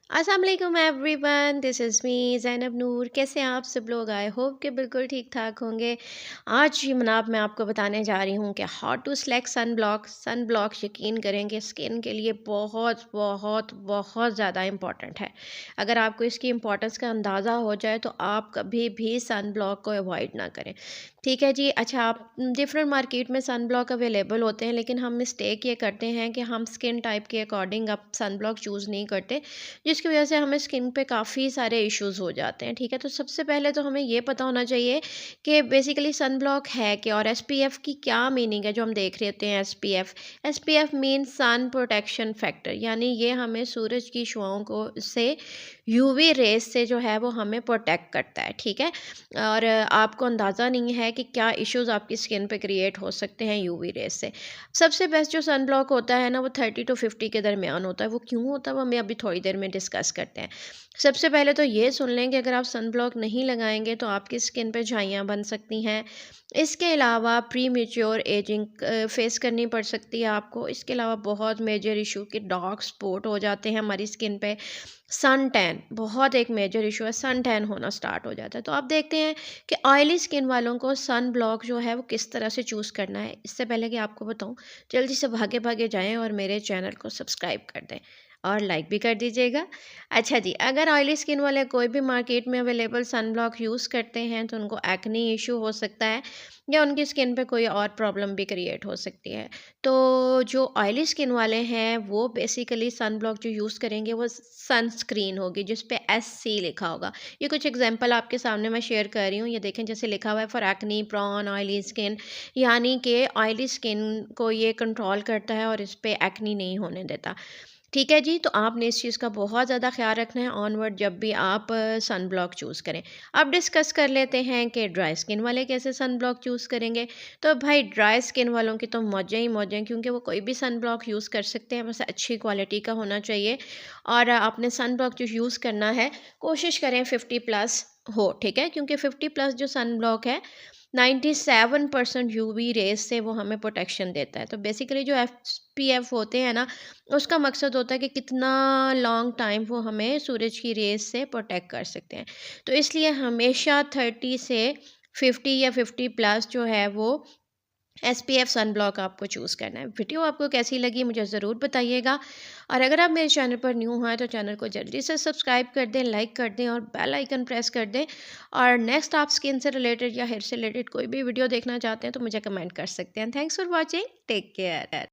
अस्सलाम वालेकुम everyone, this is me Zainab Noor. कैसे हैं आप सब लोग? आई होप कि बिल्कुल ठीक ठाक होंगे। आज जनाब मैं आपको बताने जा रही हूँ कि how to select sunblock. Sunblock यकीन करेंगे स्किन के लिए बहुत बहुत बहुत ज़्यादा इम्पॉर्टेंट है। अगर आपको इसकी इम्पोर्टेंस का अंदाज़ा हो जाए तो आप कभी भी सन ब्लॉक को अवॉइड ना करें। ठीक है जी। अच्छा, आप डिफरेंट मार्केट में सन ब्लॉक अवेलेबल होते हैं, लेकिन हम मिस्टेक ये करते हैं कि हम स्किन टाइप के अकॉर्डिंग आप सन ब्लॉक चूज़ नहीं करते, जिसकी वजह से हमें स्किन पे काफ़ी सारे इश्यूज़ हो जाते हैं। ठीक है, तो सबसे पहले तो हमें ये पता होना चाहिए कि बेसिकली सन ब्लॉक है क्या, और एसपीएफ की क्या मीनिंग है जो हम देख रहे होते हैं। SPF SPF mean sun protection factor, यानी ये हमें सूरज की शुआओं को से यूवी रेस से जो है वो हमें प्रोटेक्ट करता है। ठीक है, और आपको अंदाज़ा नहीं है कि क्या इश्यूज़ आपकी स्किन पे क्रिएट हो सकते हैं यूवी रेस से। सबसे बेस्ट जो सन ब्लॉक होता है ना, वो 30 टू 50 के दरमियान होता है। वो क्यों होता है वो हमें अभी थोड़ी देर में डिस्कस करते हैं। सबसे पहले तो ये सुन लें कि अगर आप सन ब्लॉक नहीं लगाएंगे तो आपकी स्किन पे झाइयाँ बन सकती हैं। इसके अलावा प्री मेच्योर एजिंग फेस करनी पड़ सकती है आपको। इसके अलावा बहुत मेजर इशू के डार्क स्पॉट हो जाते हैं हमारी स्किन पे। सन टैन बहुत एक मेजर इशू है, सन टैन होना स्टार्ट हो जाता है। तो आप देखते हैं कि ऑयली स्किन वालों को सन ब्लॉक जो है वो किस तरह से चूज़ करना है। इससे पहले कि आपको बताऊं, जल्दी से भागे भागे जाएं और मेरे चैनल को सब्सक्राइब कर दें और लाइक भी कर दीजिएगा। अच्छा जी, अगर ऑयली स्किन वाले कोई भी मार्केट में अवेलेबल सन ब्लॉक यूज़ करते हैं तो उनको एक्ने इशू हो सकता है, या उनकी स्किन पे कोई और प्रॉब्लम भी क्रिएट हो सकती है। तो जो ऑयली स्किन वाले हैं वो बेसिकली सन ब्लॉक जो यूज़ करेंगे वो सनस्क्रीन होगी जिस पे SC लिखा होगा। ये कुछ एग्जांपल आपके सामने मैं शेयर कर रही हूँ। ये देखें, जैसे लिखा हुआ है for acne prawn oily skin, यानी कि ऑयली स्किन को ये कंट्रोल करता है और इस पे एक्ने नहीं होने देता। ठीक है जी, तो आपने इस चीज़ का बहुत ज़्यादा ख्याल रखना है ऑनवर्ड जब भी आप सन ब्लॉक चूज़ करें। अब डिस्कस कर लेते हैं कि ड्राई स्किन वाले कैसे सन ब्लॉक चूज़ करेंगे। तो भाई ड्राई स्किन वालों की तो मौजें ही मौजें, क्योंकि वो कोई भी सन ब्लॉक यूज़ कर सकते हैं, बस अच्छी क्वालिटी का होना चाहिए। और आपने सन ब्लॉक जो यूज़ करना है, कोशिश करें 50 प्लस हो। ठीक है, क्योंकि 50 प्लस जो सन ब्लॉक है 97% यूवी रेस से वो हमें प्रोटेक्शन देता है। तो बेसिकली जो एसपीएफ होते हैं ना, उसका मकसद होता है कि कितना लॉन्ग टाइम वो हमें सूरज की रेस से प्रोटेक्ट कर सकते हैं। तो इसलिए हमेशा 30 से 50 या 50 प्लस जो है वो एसपीएफ सन ब्लॉक आपको चूज़ करना है। वीडियो आपको कैसी लगी मुझे ज़रूर बताइएगा, और अगर आप मेरे चैनल पर न्यू हैं तो चैनल को जल्दी से सब्सक्राइब कर दें, लाइक कर दें और बेल आइकन प्रेस कर दें। और नेक्स्ट आप स्किन से रिलेटेड या हेयर से रिलेटेड कोई भी वीडियो देखना चाहते हैं तो मुझे कमेंट कर सकते हैं। Thanks for watching, take care.